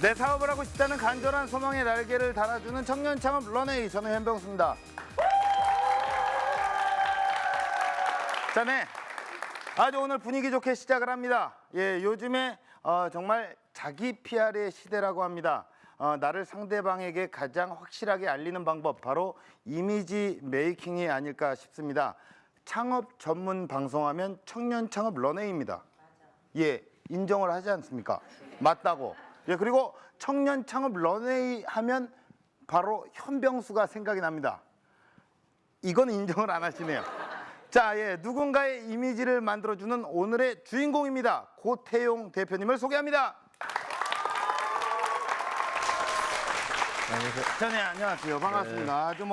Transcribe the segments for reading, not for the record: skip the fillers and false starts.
내 사업을 하고 싶다는 간절한 소망의 날개를 달아주는 청년 창업 런웨이. 저는 현병수입니다. 자, 네. 아주 오늘 분위기 좋게 시작을 합니다. 예, 요즘에 정말 자기 PR의 시대라고 합니다. 나를 상대방에게 가장 확실하게 알리는 방법, 바로 이미지 메이킹이 아닐까 싶습니다. 창업 전문 방송하면 청년 창업 런웨이입니다. 예, 인정을 하지 않습니까? 맞다고. 예, 그리고 청년 창업 런웨이 하면 바로 현병수가 생각이 납니다. 이건 인정을 안 하시네요. 자, 예, 누군가의 이미지를 만들어주는 오늘의 주인공입니다. 고태용 대표님을 소개합니다. 자, 네, 안녕하세요. 반갑습니다. 네. 아주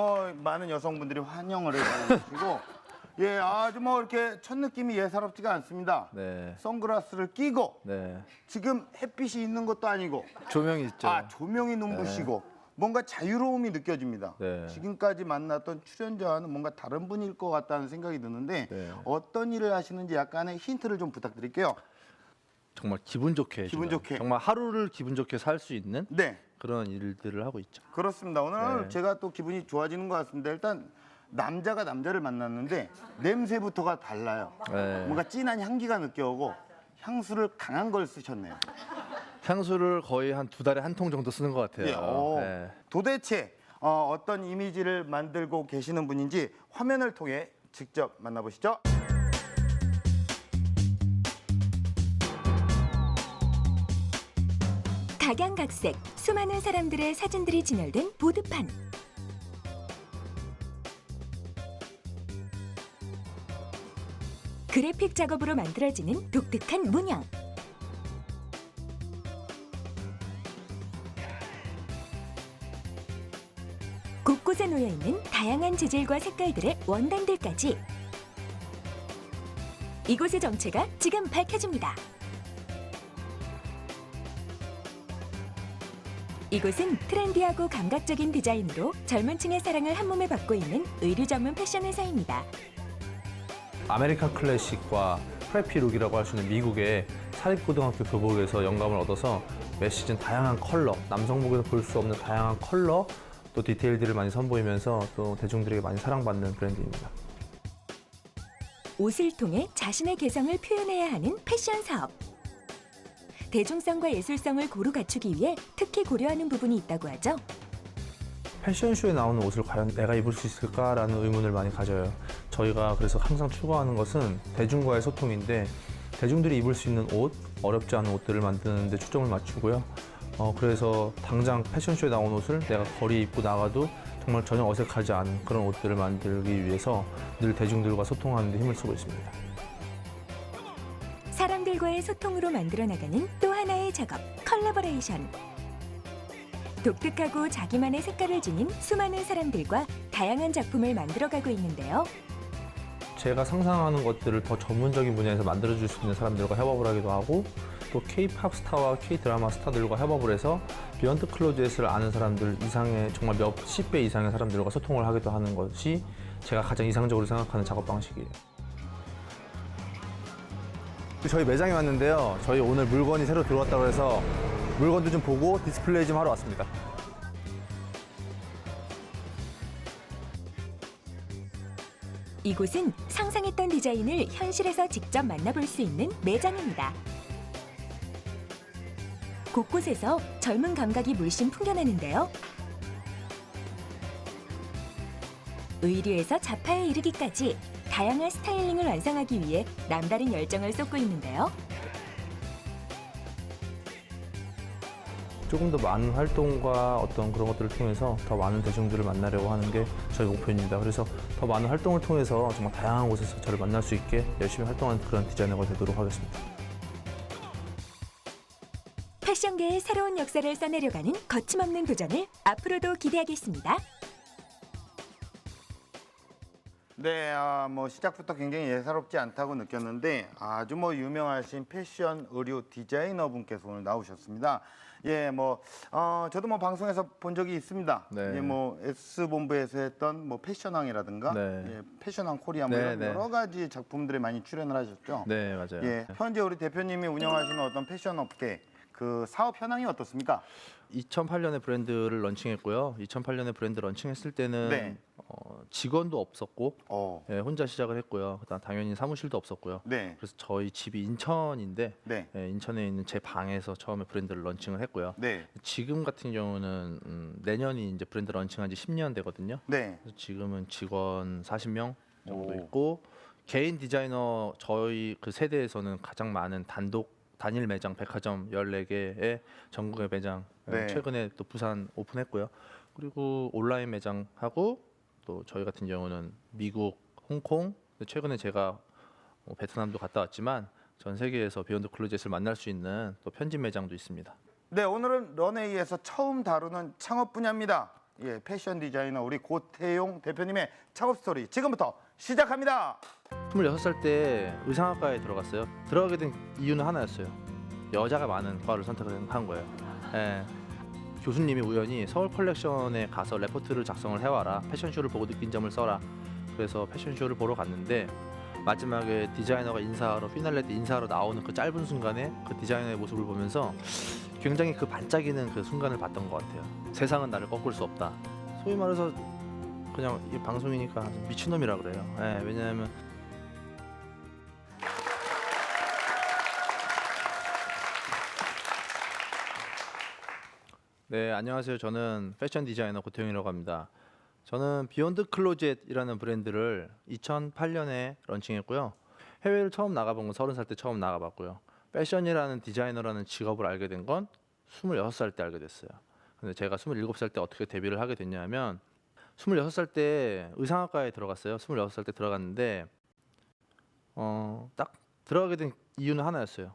많은 여성분들이 환영을 해주시고, 예, 아주 이렇게 첫 느낌이 예사롭지가 않습니다. 네. 선글라스를 끼고, 네. 지금 햇빛이 있는 것도 아니고, 조명이 있죠. 조명이 눈부시고, 뭔가 자유로움이 느껴집니다. 네. 지금까지 만났던 출연자와는 뭔가 다른 분일 것 같다는 생각이 드는데, 네. 어떤 일을 하시는지 약간의 힌트를 좀 부탁드릴게요. 정말 기분 좋게 기분 해주는, 좋게. 정말 하루를 기분 좋게 살 수 있는 네, 그런 일들을 하고 있죠. 그렇습니다. 오늘 네. 제가 또 기분이 좋아지는 것 같습니다. 일단 남자가 남자를 만났는데 냄새부터가 달라요. 네. 뭔가 진한 향기가 느껴오고 향수를 강한 걸 쓰셨네요. 향수를 거의 한 2달에 한 통 정도 쓰는 것 같아요. 예, 네. 도대체 어떤 이미지를 만들고 계시는 분인지 화면을 통해 직접 만나보시죠. 각양각색 수많은 사람들의 사진들이 진열된 보드판. 그래픽 작업으로 만들어지는 독특한 문양. 곳곳에 놓여있는 다양한 재질과 색깔들의 원단들까지. 이곳의 정체가 지금 밝혀집니다. 이곳은 트렌디하고 감각적인 디자인으로 젊은 층의 사랑을 한몸에 받고 있는 의류 전문 패션 회사입니다. 아메리칸 클래식과 프레피룩이라고 할 수 있는 미국의 사립고등학교 교복에서 영감을 얻어서 매 시즌 다양한 컬러, 남성복에서 볼 수 없는 다양한 컬러, 또 디테일들을 많이 선보이면서 또 대중들에게 많이 사랑받는 브랜드입니다. 옷을 통해 자신의 개성을 표현해야 하는 패션 사업. 대중성과 예술성을 고루 갖추기 위해 특히 고려하는 부분이 있다고 하죠. 패션쇼에 나오는 옷을 과연 내가 입을 수 있을까라는 의문을 많이 가져요. 저희가 그래서 항상 추구하는 것은 대중과의 소통인데, 대중들이 입을 수 있는 옷, 어렵지 않은 옷들을 만드는 데 초점을 맞추고요. 그래서 당장 패션쇼에 나온 옷을 내가 거리에 입고 나가도 정말 전혀 어색하지 않은 그런 옷들을 만들기 위해서 늘 대중들과 소통하는 데 힘을 쓰고 있습니다. 사람들과의 소통으로 만들어 나가는 또 하나의 작업, 컬래버레이션. 독특하고 자기만의 색깔을 지닌 수많은 사람들과 다양한 작품을 만들어가고 있는데요. 제가 상상하는 것들을 더 전문적인 분야에서 만들어줄 수 있는 사람들과 협업을 하기도 하고, 또 K-팝 스타와 K-드라마 스타들과 협업을 해서 비욘드 클로젯을 아는 사람들 이상의, 정말 몇십 배 이상의 사람들과 소통을 하기도 하는 것이 제가 가장 이상적으로 생각하는 작업 방식이에요. 저희 매장에 왔는데요. 저희 오늘 물건이 새로 들어왔다고 해서 물건도 좀 보고 디스플레이 좀 하러 왔습니다. 이곳은 상상했던 디자인을 현실에서 직접 만나볼 수 있는 매장입니다. 곳곳에서 젊은 감각이 물씬 풍겨나는데요. 의류에서 자파에 이르기까지 다양한 스타일링을 완성하기 위해 남다른 열정을 쏟고 있는데요. 조금 더 많은 활동과 어떤 그런 것들을 통해서 더 많은 대중들을 만나려고 하는 게 저희 목표입니다. 그래서 더 많은 활동을 통해서 정말 다양한 곳에서 저를 만날 수 있게 열심히 활동하는 그런 디자이너가 되도록 하겠습니다. 패션계의 새로운 역사를 써내려가는 거침없는 도전을 앞으로도 기대하겠습니다. 네, 시작부터 굉장히 예사롭지 않다고 느꼈는데 아주 유명하신 패션 의류 디자이너 분께서 오늘 나오셨습니다. 예, 저도 방송에서 본 적이 있습니다. 네. 예, S본부에서 했던 패션왕이라든가 네. 예, 패션왕 코리아 네, 이런 네. 여러 가지 작품들에 많이 출연을 하셨죠. 네, 맞아요. 예, 현재 우리 대표님이 운영하시는 어떤 패션 업계 그 사업 현황이 어떻습니까? 2008년에 브랜드를 런칭했고요. 2008년에 브랜드 런칭했을 때는 네. 직원도 없었고 어, 예, 혼자 시작을 했고요. 그다음 당연히 사무실도 없었고요. 네, 그래서 저희 집이 인천인데 네, 예, 인천에 있는 제 방에서 처음에 브랜드를 런칭을 했고요. 네, 지금 같은 경우는 내년이 이제 브랜드 런칭한 지 10년 되거든요. 네. 그래서 지금은 직원 40명 정도 오. 있고 개인 디자이너 저희 그 세대에서는 가장 많은 단일 매장 백화점 14개의 전국의 매장 네. 최근에 또 부산 오픈했고요. 그리고 온라인 매장하고 또 저희 같은 경우는 미국, 홍콩, 최근에 제가 베트남도 갔다 왔지만 전 세계에서 비욘드 클로젯을 만날 수 있는 또 편집 매장도 있습니다. 네, 오늘은 런웨이에서 처음 다루는 창업 분야입니다. 예, 패션 디자이너 우리 고태용 대표님의 창업 스토리 지금부터 시작합니다. 26살 때 의상학과에 들어갔어요. 들어가게 된 이유는 하나였어요. 여자가 많은 과를 선택한 거예요. 예. 교수님이 우연히 서울 컬렉션에 가서 레포트를 작성을 해와라. 패션쇼를 보고 느낀 점을 써라. 그래서 패션쇼를 보러 갔는데 마지막에 디자이너가 인사하러 피날레 때 인사하러 나오는 그 짧은 순간에 그 디자이너의 모습을 보면서 굉장히 그 반짝이는 그 순간을 봤던 것 같아요. 세상은 나를 꺾을 수 없다. 소위 말해서 그냥 이 방송이니까 미친놈이라 그래요. 예, 왜냐하면 네, 안녕하세요. 저는 패션 디자이너 고태용이라고 합니다. 저는 비욘드 클로젯이라는 브랜드를 2008년에 런칭했고요. 해외를 처음 나가본 건 30살 때 처음 나가봤고요. 패션이라는 디자이너라는 직업을 알게 된 건 26살 때 알게 됐어요. 근데 제가 27살 때 어떻게 데뷔를 하게 됐냐면 26살 때 의상학과에 들어갔어요. 26살 때 들어갔는데 딱 들어가게 된 이유는 하나였어요.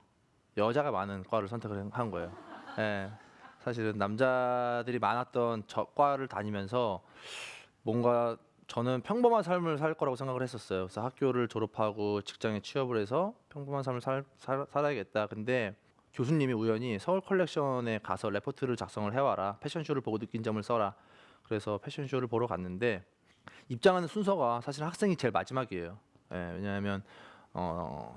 여자가 많은 과를 선택을 한 거예요. 예. 사실은 남자들이 많았던 저 과를 다니면서 뭔가 저는 평범한 삶을 살 거라고 생각을 했었어요. 그래서 학교를 졸업하고 직장에 취업을 해서 평범한 삶을 살아야겠다. 근데 교수님이 우연히 서울 컬렉션에 가서 레포트를 작성을 해와라. 패션쇼를 보고 느낀 점을 써라. 그래서 패션쇼를 보러 갔는데 입장하는 순서가 사실 학생이 제일 마지막이에요. 예, 왜냐하면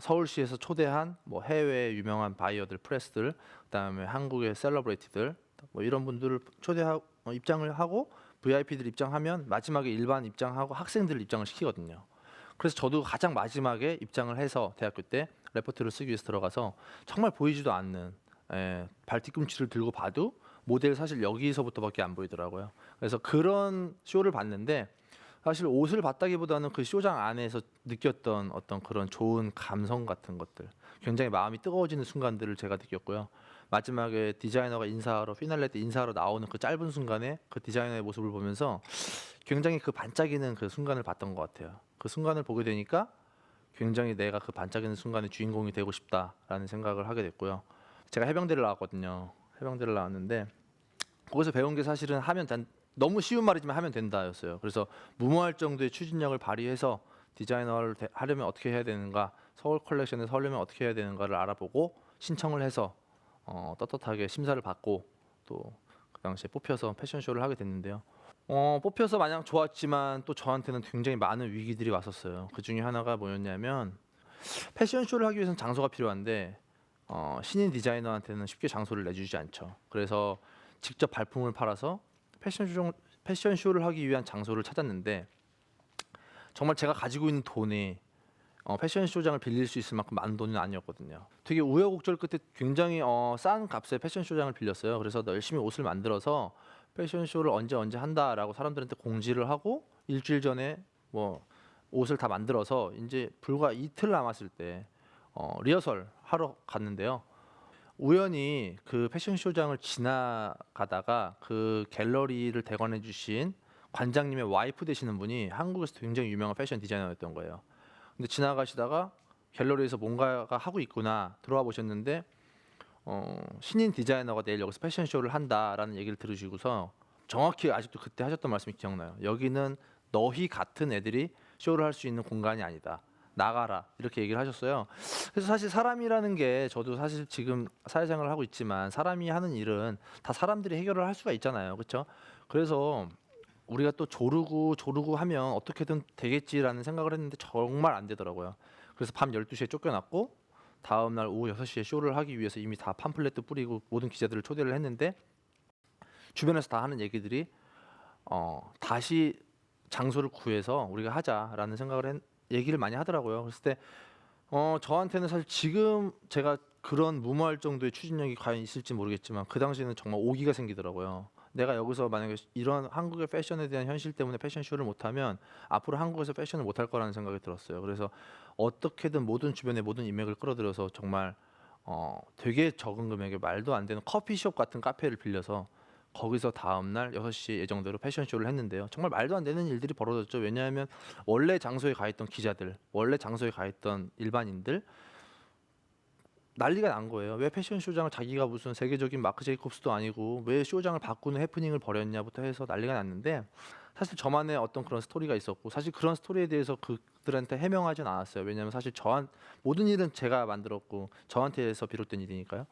서울시에서 초대한 뭐 해외 유명한 바이어들, 프레스들, 그다음에 한국의 셀러브리티들 뭐 이런 분들을 초대하고 입장을 하고 VIP들 입장하면 마지막에 일반 입장하고 학생들 입장을 시키거든요. 그래서 저도 가장 마지막에 입장을 해서 대학교 때 레포트를 쓰기 위해서 들어가서 정말 보이지도 않는 발 뒤꿈치를 들고 봐도 모델 사실 여기서부터밖에 안 보이더라고요. 그래서 그런 쇼를 봤는데 사실 옷을 봤다기보다는 그 쇼장 안에서 느꼈던 어떤 그런 좋은 감성 같은 것들, 굉장히 마음이 뜨거워지는 순간들을 제가 느꼈고요. 마지막에 디자이너가 인사하러 피날레 때 인사하러 나오는 그 짧은 순간에 그 디자이너의 모습을 보면서 굉장히 그 반짝이는 그 순간을 봤던 것 같아요. 그 순간을 보게 되니까 굉장히 내가 그 반짝이는 순간의 주인공이 되고 싶다라는 생각을 하게 됐고요. 제가 해병대를 나왔거든요. 해병대를 나왔는데 거기서 배운 게 사실은 너무 쉬운 말이지만 하면 된다였어요. 그래서 무모할 정도의 추진력을 발휘해서 디자이너를 하려면 어떻게 해야 되는가, 서울 컬렉션에서 하려면 어떻게 해야 되는가를 알아보고 신청을 해서 떳떳하게 심사를 받고 또 그 당시에 뽑혀서 패션쇼를 하게 됐는데요. 뽑혀서 마냥 좋았지만 또 저한테는 굉장히 많은 위기들이 왔었어요. 그 중에 하나가 뭐였냐면 패션쇼를 하기 위해서는 장소가 필요한데 신인 디자이너한테는 쉽게 장소를 내주지 않죠. 그래서 직접 발품을 팔아서 패션쇼를 하기 위한 장소를 찾았는데 정말 제가 가지고 있는 돈이 패션쇼장을 빌릴 수 있을 만큼 많은 돈은 아니었거든요. 되게 우여곡절 끝에 굉장히 싼 값에 패션쇼장을 빌렸어요. 그래서 열심히 옷을 만들어서 패션쇼를 언제 한다라고 사람들한테 공지를 하고 일주일 전에 뭐 옷을 다 만들어서 이제 불과 이틀 남았을 때 리허설 하러 갔는데요. 우연히 그 패션쇼장을 지나가다가 그 갤러리를 대관해 주신 관장님의 와이프 되시는 분이 한국에서 굉장히 유명한 패션 디자이너였던 거예요. 근데 지나가시다가 갤러리에서 뭔가가 하고 있구나 들어와 보셨는데 신인 디자이너가 내일 여기서 패션쇼를 한다라는 얘기를 들으시고서 정확히 아직도 그때 하셨던 말씀이 기억나요. 여기는 너희 같은 애들이 쇼를 할 수 있는 공간이 아니다. 나가라 이렇게 얘기를 하셨어요. 그래서 사실 사람이라는 게 저도 사실 지금 사회생활을 하고 있지만 사람이 하는 일은 다 사람들이 해결을 할 수가 있잖아요. 그렇죠? 그래서 우리가 또 조르고 하면 어떻게든 되겠지라는 생각을 했는데 정말 안 되더라고요. 그래서 밤 12시에 쫓겨났고 다음 날 오후 6시에 쇼를 하기 위해서 이미 다 팜플렛도 뿌리고 모든 기자들을 초대를 했는데 주변에서 다 하는 얘기들이 다시 장소를 구해서 우리가 하자라는 생각을 얘기를 많이 하더라고요. 그랬을 때 저한테는 사실 지금 제가 그런 무모할 정도의 추진력이 과연 있을지 모르겠지만 그 당시에는 정말 오기가 생기더라고요. 내가 여기서 만약에 이런 한국의 패션에 대한 현실 때문에 패션쇼를 못하면 앞으로 한국에서 패션을 못할 거라는 생각이 들었어요. 그래서 어떻게든 모든 주변의 모든 인맥을 끌어들여서 정말 되게 적은 금액에 말도 안 되는 커피숍 같은 카페를 빌려서 거기서 다음 날 6시 예정대로 패션쇼를 했는데요. 정말 말도 안 되는 일들이 벌어졌죠. 왜냐하면 원래 장소에 가 있던 기자들, 원래 장소에 가 있던 일반인들 난리가 난 거예요. 왜 패션쇼장을 자기가 무슨 세계적인 마크 제이콥스도 아니고 왜 쇼장을 바꾸는 해프닝을 벌였냐부터 해서 난리가 났는데 사실 저만의 어떤 그런 스토리가 있었고 사실 그런 스토리에 대해서 그들한테 해명하진 않았어요. 왜냐하면 사실 모든 일은 제가 만들었고 저한테서 비롯된 일이니까요.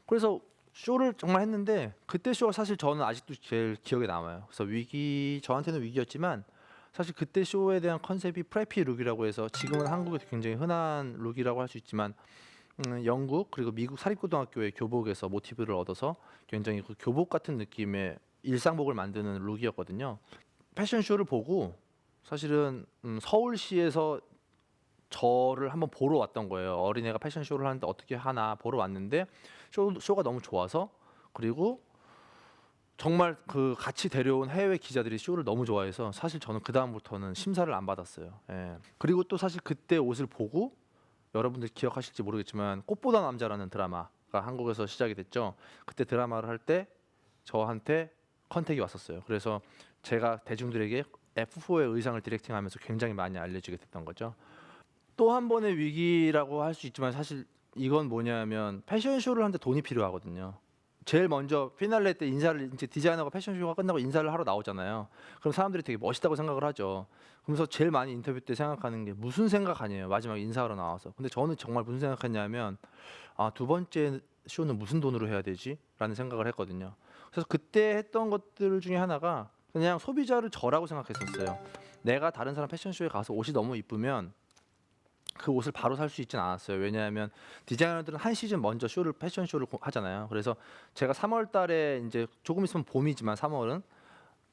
그래서 쇼를 정말 했는데 그때 쇼가 사실 저는 아직도 제일 기억에 남아요. 그래서 저한테는 위기였지만 사실 그때 쇼에 대한 컨셉이 프레피 룩이라고 해서 지금은 한국에서 굉장히 흔한 룩이라고 할 수 있지만 영국 그리고 미국 사립고등학교의 교복에서 모티브를 얻어서 굉장히 그 교복 같은 느낌의 일상복을 만드는 룩이었거든요. 패션쇼를 보고 사실은 서울시에서 저를 한번 보러 왔던 거예요. 어린애가 패션쇼를 하는데 어떻게 하나 보러 왔는데 쇼가 너무 좋아서 그리고 정말 그 같이 데려온 해외 기자들이 쇼를 너무 좋아해서 사실 저는 그 다음부터는 심사를 안 받았어요. 예. 그리고 또 사실 그때 옷을 보고 여러분들 기억하실지 모르겠지만 꽃보다 남자라는 드라마가 한국에서 시작이 됐죠. 그때 드라마를 할 때 저한테 컨택이 왔었어요. 그래서 제가 대중들에게 F4의 의상을 디렉팅하면서 굉장히 많이 알려지게 됐던 거죠. 또 한 번의 위기라고 할 수 있지만 사실 이건 뭐냐면 패션쇼를 하는데 돈이 필요하거든요. 제일 먼저 피날레 때 인사를 이제 디자이너가 패션쇼가 끝나고 인사를 하러 나오잖아요. 그럼 사람들이 되게 멋있다고 생각을 하죠. 그러면서 제일 많이 인터뷰 때 생각하는 게 무슨 생각 아니에요. 마지막에 인사하러 나와서. 근데 저는 정말 무슨 생각했냐면 두 번째 쇼는 무슨 돈으로 해야 되지? 라는 생각을 했거든요. 그래서 그때 했던 것들 중에 하나가 그냥 소비자를 저라고 생각했었어요. 내가 다른 사람 패션쇼에 가서 옷이 너무 이쁘면 그 옷을 바로 살 수 있진 않았어요. 왜냐하면 디자이너들은 한 시즌 먼저 패션쇼를 하잖아요. 그래서 제가 3월 달에 이제 조금 있으면 봄이지만 3월은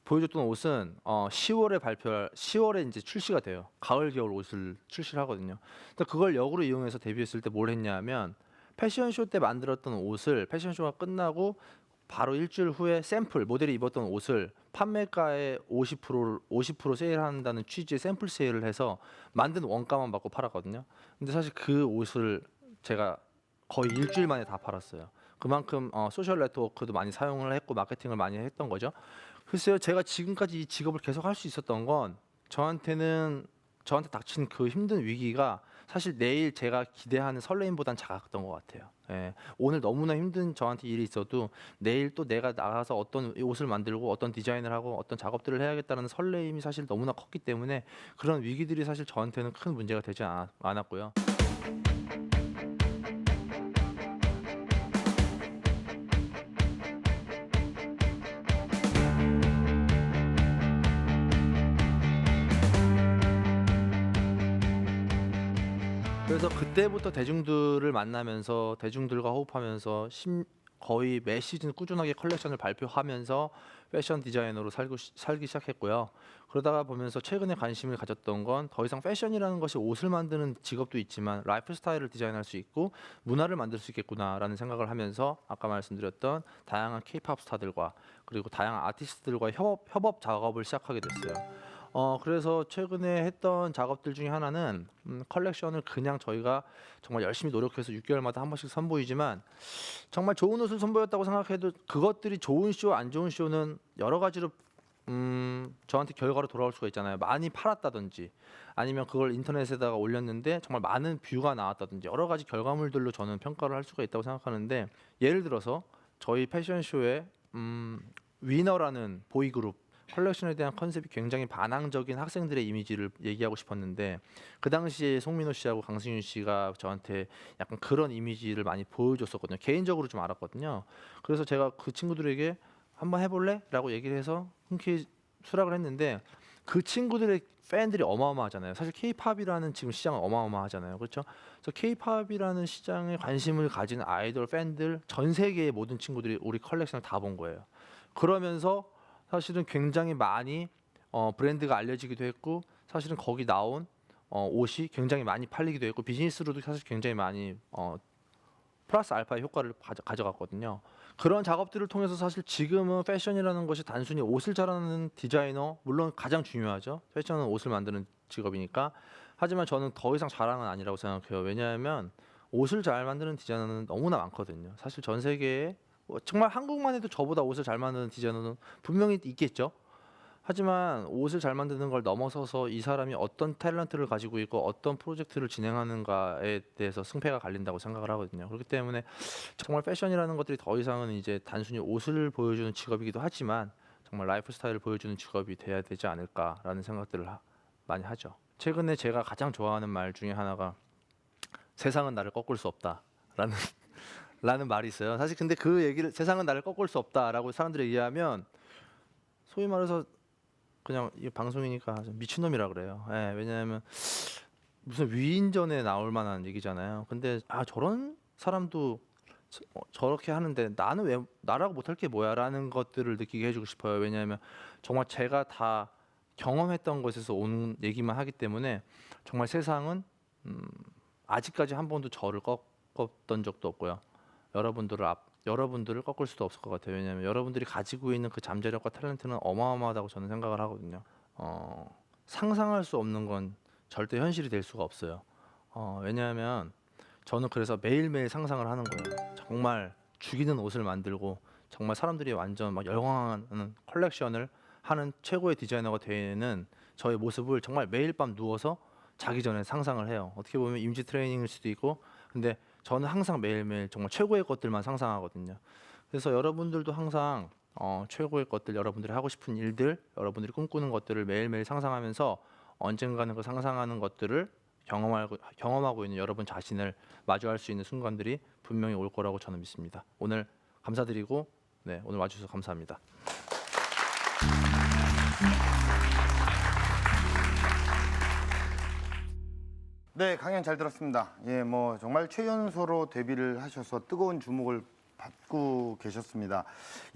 보여줬던 옷은 10월에 이제 출시가 돼요. 가을 겨울 옷을 출시를 하거든요. 근데 그걸 역으로 이용해서 데뷔했을 때 뭘 했냐면 패션쇼 때 만들었던 옷을 패션쇼가 끝나고 바로 일주일 후에 샘플 모델이 입었던 옷을 판매가의 50% 세일한다는 취지의 샘플 세일을 해서 만든 원가만 받고 팔았거든요. 근데 사실 그 옷을 제가 거의 일주일 만에 다 팔았어요. 그만큼 소셜 네트워크도 많이 사용을 했고 마케팅을 많이 했던 거죠. 글쎄요, 제가 지금까지 이 직업을 계속 할 수 있었던 건 저한테 닥친 그 힘든 위기가 사실 내일 제가 기대하는 설레임보단 작았던 것 같아요. 예, 오늘 너무나 힘든 저한테 일이 있어도 내일 또 내가 나가서 어떤 옷을 만들고 어떤 디자인을 하고 어떤 작업들을 해야겠다는 설레임이 사실 너무나 컸기 때문에 그런 위기들이 사실 저한테는 큰 문제가 되지 않았고요. 그래서 그때부터 대중들을 만나면서 대중들과 호흡하면서 거의 매 시즌 꾸준하게 컬렉션을 발표하면서 패션 디자이너로 살기 시작했고요. 그러다가 보면서 최근에 관심을 가졌던 건 더 이상 패션이라는 것이 옷을 만드는 직업도 있지만 라이프 스타일을 디자인할 수 있고 문화를 만들 수 있겠구나라는 생각을 하면서 아까 말씀드렸던 다양한 K-팝 스타들과 그리고 다양한 아티스트들과 협업 작업을 시작하게 됐어요. 그래서 최근에 했던 작업들 중에 하나는 컬렉션을 그냥 저희가 정말 열심히 노력해서 6개월마다 한 번씩 선보이지만 정말 좋은 옷을 선보였다고 생각해도 그것들이 좋은 쇼, 안 좋은 쇼는 여러 가지로 저한테 결과로 돌아올 수가 있잖아요. 많이 팔았다든지 아니면 그걸 인터넷에다가 올렸는데 정말 많은 뷰가 나왔다든지 여러 가지 결과물들로 저는 평가를 할 수가 있다고 생각하는데 예를 들어서 저희 패션쇼에 위너라는 보이그룹 컬렉션에 대한 컨셉이 굉장히 반항적인 학생들의 이미지를 얘기하고 싶었는데 그 당시에 송민호 씨하고 강승윤 씨가 저한테 약간 그런 이미지를 많이 보여줬었거든요. 개인적으로 좀 알았거든요. 그래서 제가 그 친구들에게 한번 해볼래? 라고 얘기를 해서 흔쾌히 수락을 했는데 그 친구들의 팬들이 어마어마하잖아요. 사실 K-팝이라는 지금 시장은 어마어마하잖아요. 그렇죠? 그래서 K-팝이라는 시장에 관심을 가진 아이돌 팬들 전 세계의 모든 친구들이 우리 컬렉션을 다 본 거예요. 그러면서 사실은 굉장히 많이 브랜드가 알려지기도 했고 사실은 거기 나온 옷이 굉장히 많이 팔리기도 했고 비즈니스로도 사실 굉장히 많이 플러스 알파의 효과를 가져갔거든요. 그런 작업들을 통해서 사실 지금은 패션이라는 것이 단순히 옷을 잘하는 디자이너 물론 가장 중요하죠. 패션은 옷을 만드는 직업이니까. 하지만 저는 더 이상 자랑은 아니라고 생각해요. 왜냐하면 옷을 잘 만드는 디자이너는 너무나 많거든요. 사실 전 세계에 정말 한국만 해도 저보다 옷을 잘 만드는 디자이너는 분명히 있겠죠. 하지만 옷을 잘 만드는 걸 넘어서서 이 사람이 어떤 탤런트를 가지고 있고 어떤 프로젝트를 진행하는가에 대해서 승패가 갈린다고 생각을 하거든요. 그렇기 때문에 정말 패션이라는 것들이 더 이상은 이제 단순히 옷을 보여주는 직업이기도 하지만 정말 라이프 스타일을 보여주는 직업이 돼야 되지 않을까라는 생각들을 많이 하죠. 최근에 제가 가장 좋아하는 말 중에 하나가 세상은 나를 꺾을 수 없다라는 라는 말이 있어요. 사실 근데 그 얘기를 세상은 나를 꺾을 수 없다라고 사람들이 얘기하면 소위 말해서 그냥 이 방송이니까 미친놈이라 그래요. 예, 왜냐하면 무슨 위인전에 나올 만한 얘기잖아요. 근데 저런 사람도 저렇게 하는데 나는 왜 나라고 못할 게 뭐야라는 것들을 느끼게 해주고 싶어요. 왜냐하면 정말 제가 다 경험했던 것에서 온 얘기만 하기 때문에 정말 세상은 아직까지 한 번도 저를 꺾었던 적도 없고요. 여러분들을 꺾을 수도 없을 것 같아요. 왜냐하면 여러분들이 가지고 있는 그 잠재력과 탤런트는 어마어마하다고 저는 생각을 하거든요. 상상할 수 없는 건 절대 현실이 될 수가 없어요. 왜냐하면 저는 그래서 매일매일 상상을 하는 거예요. 정말 죽이는 옷을 만들고 정말 사람들이 완전 막 열광하는 컬렉션을 하는 최고의 디자이너가 되는 저의 모습을 정말 매일 밤 누워서 자기 전에 상상을 해요. 어떻게 보면 이미지 트레이닝일 수도 있고 근데 저는 항상 매일매일 정말 최고의 것들만 상상하거든요. 그래서 여러분들도 항상 최고의 것들, 여러분들이 하고 싶은 일들, 여러분들이 꿈꾸는 것들을 매일매일 상상하면서 언젠가는 그 상상하는 것들을 경험하고 있는 여러분 자신을 마주할 수 있는 순간들이 분명히 올 거라고 저는 믿습니다. 오늘 감사드리고 오늘 와주셔서 감사합니다. 네, 강연 잘 들었습니다. 예, 뭐 정말 최연소로 데뷔를 하셔서 뜨거운 주목을 받고 계셨습니다.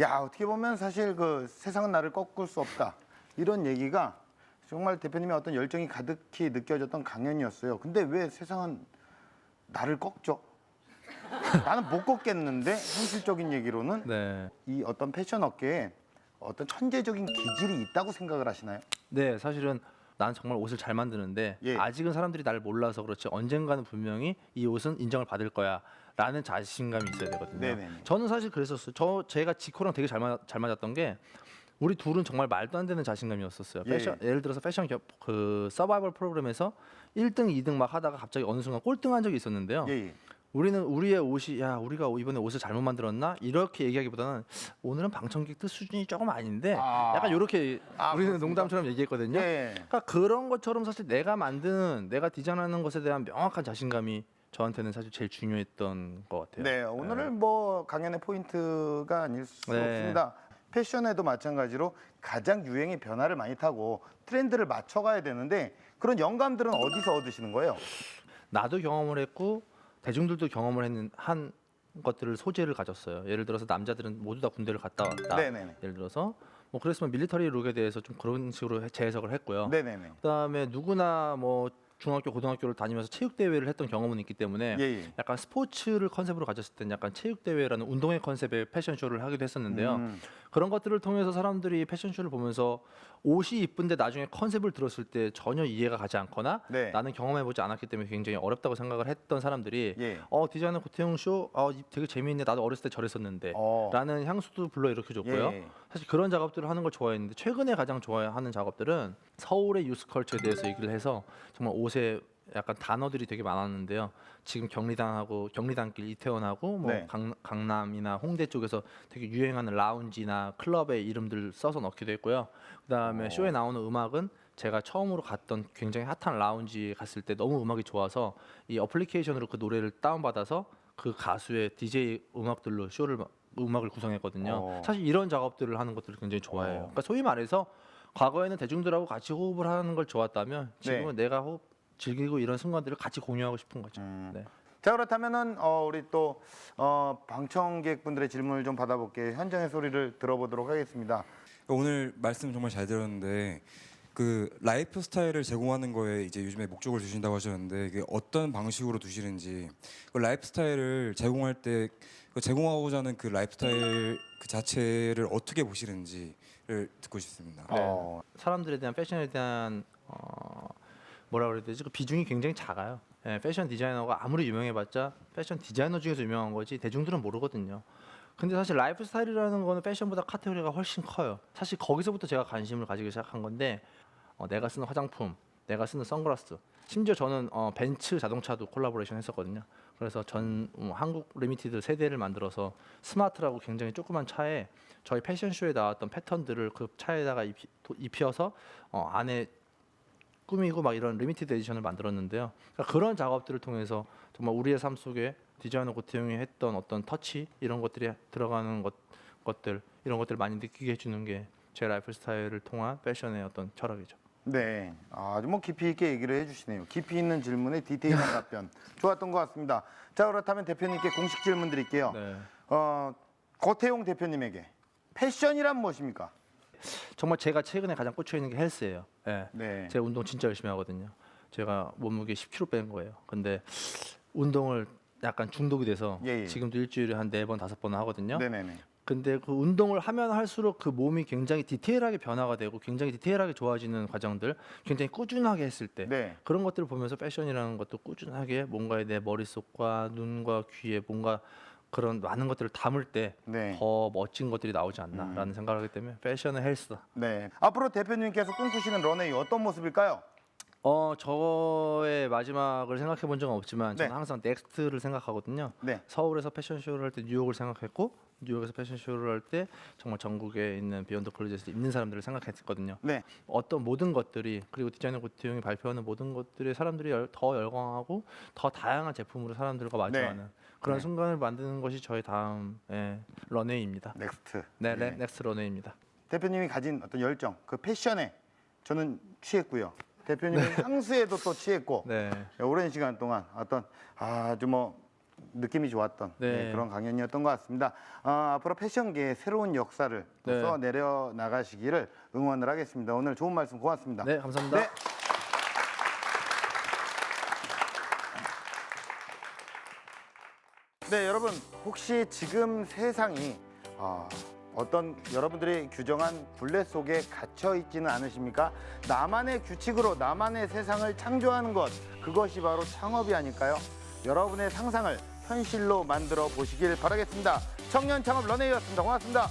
야, 어떻게 보면 사실 그 세상은 나를 꺾을 수 없다 이런 얘기가 정말 대표님의 어떤 열정이 가득히 느껴졌던 강연이었어요. 근데 왜 세상은 나를 꺾죠? 나는 못 꺾겠는데 현실적인 얘기로는 이 어떤 패션 업계에 어떤 천재적인 기질이 있다고 생각을 하시나요? 네, 사실은 난 정말 옷을 잘 만드는데 아직은 사람들이 나를 몰라서 그렇지 언젠가는 분명히 이 옷은 인정을 받을 거야 라는 자신감이 있어야 되거든요. 네네네. 저는 사실 그랬었어요. 제가 지코랑 되게 잘 맞았던 게 우리 둘은 정말 말도 안 되는 자신감이었었어요. 예를 들어서 패션 그 서바이벌 프로그램에서 1등, 2등 막 하다가 갑자기 어느 순간 꼴등한 적이 있었는데요. 우리는 우리의 옷이 우리가 이번에 옷을 잘못 만들었나 이렇게 얘기하기보다는 오늘은 방청객 뜻 수준이 조금 아닌데 약간 이렇게 우리는 그렇습니까? 농담처럼 얘기했거든요. 그러니까 그런 것처럼 사실 내가 디자인하는 것에 대한 명확한 자신감이 저한테는 사실 제일 중요했던 것 같아요. 네, 오늘은 뭐 강연의 포인트가 아닐 수 없습니다. 패션에도 마찬가지로 가장 유행의 변화를 많이 타고 트렌드를 맞춰가야 되는데 그런 영감들은 어디서 얻으시는 거예요? 나도 경험을 했고 대중들도 경험을 한 것들을 소재를 가졌어요. 예를 들어서 남자들은 모두 다 군대를 갔다 왔다. 네네네. 예를 들어서 뭐 그랬으면 밀리터리 룩에 대해서 좀 그런 식으로 재해석을 했고요. 네네네. 그다음에 누구나 뭐 중학교, 고등학교를 다니면서 체육 대회를 했던 경험은 있기 때문에 약간 스포츠를 컨셉으로 가졌을 때는 약간 체육 대회라는 운동회 컨셉의 패션쇼를 하기도 했었는데요. 그런 것들을 통해서 사람들이 패션쇼를 보면서 옷이 이쁜데 나중에 컨셉을 들었을 때 전혀 이해가 가지 않거나 나는 경험해보지 않았기 때문에 굉장히 어렵다고 생각을 했던 사람들이 디자이너 고태용 쇼 되게 재미있네. 나도 어렸을 때 저랬었는데 라는 향수도 불러일으켜줬고요. 사실 그런 작업들을 하는 걸 좋아했는데 최근에 가장 좋아하는 작업들은 서울의 유스컬처에 대해서 얘기를 해서 정말 옷에 약간 단어들이 되게 많았는데요. 지금 경리단길 이태원하고 뭐 강남이나 홍대 쪽에서 되게 유행하는 라운지나 클럽의 이름들 써서 넣기도 했고요. 그다음에 쇼에 나오는 음악은 제가 처음으로 갔던 굉장히 핫한 라운지에 갔을 때 너무 음악이 좋아서 이 어플리케이션으로 그 노래를 다운받아서 그 가수의 DJ 음악들로 음악을 구성했거든요. 사실 이런 작업들을 하는 것들을 굉장히 좋아해요. 그러니까 소위 말해서 과거에는 대중들하고 같이 호흡을 하는 걸 좋았다면 지금은 내가 호흡 즐기고 이런 순간들을 같이 공유하고 싶은 거죠. 네. 자, 그렇다면은 우리 또 방청객분들의 질문을 좀 받아볼게요. 현장의 소리를 들어보도록 하겠습니다. 오늘 말씀 정말 잘 들었는데 그 라이프 스타일을 제공하는 거에 이제 요즘에 목적을 두신다고 하셨는데 이게 어떤 방식으로 두시는지 그 라이프 스타일을 제공할 때 그 제공하고자 하는 그 라이프 스타일 그 자체를 어떻게 보시는지를 듣고 싶습니다. 어, 사람들에 대한 패션에 대한 뭐라 그래야 되지? 그 비중이 굉장히 작아요. 예, 패션 디자이너가 아무리 유명해봤자 패션 디자이너 중에서 유명한 거지 대중들은 모르거든요. 근데 사실 라이프 스타일이라는 거는 패션보다 카테고리가 훨씬 커요. 사실 거기서부터 제가 관심을 가지기 시작한 건데 내가 쓰는 화장품, 내가 쓰는 선글라스, 심지어 저는 벤츠 자동차도 콜라보레이션 했었거든요. 그래서 전 한국 리미티드 세대를 만들어서 스마트라고 굉장히 조그만 차에 저희 패션쇼에 나왔던 패턴들을 그 차에다가 입혀서 안에 꾸미고 막 이런 리미티드 에디션을 만들었는데요. 그러니까 그런 작업들을 통해서 정말 우리의 삶 속에 디자이너 고태용이 했던 어떤 터치 이런 것들이 들어가는 것들 이런 것들을 많이 느끼게 해주는 게 제 라이프 스타일을 통한 패션의 어떤 철학이죠. 네, 아주 뭐 깊이 있게 얘기를 해주시네요. 깊이 있는 질문에 디테일한 답변 좋았던 것 같습니다. 자, 그렇다면 대표님께 공식 질문 드릴게요. 네. 고태용 대표님에게 패션이란 무엇입니까? 정말 제가 최근에 가장 꽂혀 있는 게 헬스예요. 예. 네. 제가 운동 진짜 열심히 하거든요. 제가 몸무게 10kg 뺀 거예요. 근데 운동을 약간 중독이 돼서 예. 지금도 일주일에 한 4번, 5번 하거든요. 네네네. 근데 그 운동을 하면 할수록 그 몸이 굉장히 디테일하게 변화가 되고 굉장히 디테일하게 좋아지는 과정들, 굉장히 꾸준하게 했을 때 네. 그런 것들을 보면서 패션이라는 것도 꾸준하게 뭔가에 내 머릿속과 눈과 귀에 뭔가 그런 많은 것들을 담을 때 더 네. 멋진 것들이 나오지 않나라는 생각을 하기 때문에 패션은 헬스다. 네. 앞으로 대표님께서 꿈꾸시는 런웨이 어떤 모습일까요? 저의 마지막을 생각해 본 적은 없지만 저는 네. 항상 넥스트를 생각하거든요. 네. 서울에서 패션쇼를 할 때 뉴욕을 생각했고 뉴욕에서 패션쇼를 할 때 정말 전국에 있는 비욘드 컬리지에서 입는 사람들을 생각했거든요. 네. 어떤 모든 것들이 그리고 디자이너 고태용이 발표하는 모든 것들에 사람들이 더 열광하고 더 다양한 제품으로 사람들과 마주하는 그런 네. 순간을 만드는 것이 저의 다음 런웨이입니다. 넥스트. 네, 넥스트 런웨이입니다. 대표님이 가진 어떤 열정, 그 패션에 저는 취했고요. 대표님은 향수에도 또 취했고 네. 오랜 시간 동안 어떤 아주 뭐 느낌이 좋았던 네. 그런 강연이었던 것 같습니다. 앞으로 패션계의 새로운 역사를 또 네. 써내려 나가시기를 응원을 하겠습니다. 오늘 좋은 말씀 고맙습니다. 네, 감사합니다. 네. 네, 여러분 혹시 지금 세상이 어떤 여러분들이 규정한 굴레 속에 갇혀 있지는 않으십니까? 나만의 규칙으로 나만의 세상을 창조하는 것, 그것이 바로 창업이 아닐까요? 여러분의 상상을 현실로 만들어 보시길 바라겠습니다. 청년 창업 런웨이였습니다. 고맙습니다.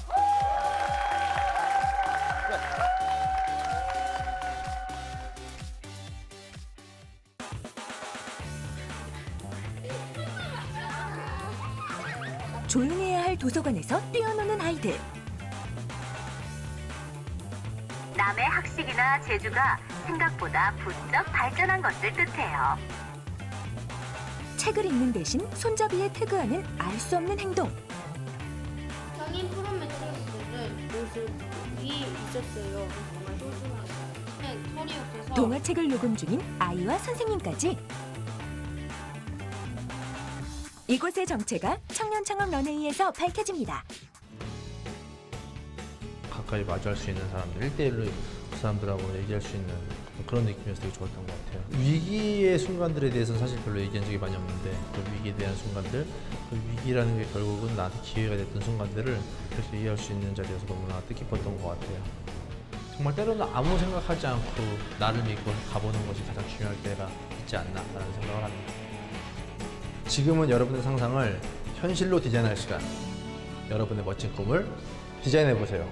조용해야 할 도서관에서 뛰어노는 아이들. 남의 학식이나 재주가 생각보다 부쩍 발전한 것을 뜻해요. 책을 읽는 대신 손잡이에 태그하는 알 수 없는 행동. 성인 프로 매트리스는 옷을 위에 있었어요. 정말 소중하고. 네, 털이 없어서. 동화책을 녹음 중인 아이와 선생님까지. 이곳의 정체가 청년 창업 런웨이에서 밝혀집니다. 가까이 마주할 수 있는 사람들, 1대1로 그 사람들하고 얘기할 수 있는 그런 느낌이어서 되게 좋았던 것 같아요. 위기의 순간들에 대해서는 사실 별로 얘기한 적이 많이 없는데 그 위기에 대한 순간들, 그 위기라는 게 결국은 나한테 기회가 됐던 순간들을 이렇게 얘기할 수 있는 자리여서 너무나 뜻깊었던 것 같아요. 정말 때로는 아무 생각하지 않고 나를 믿고 가보는 것이 가장 중요할 때가 있지 않나라는 생각을 합니다. 지금은 여러분의 상상을 현실로 디자인할 시간. 여러분의 멋진 꿈을 디자인해 보세요.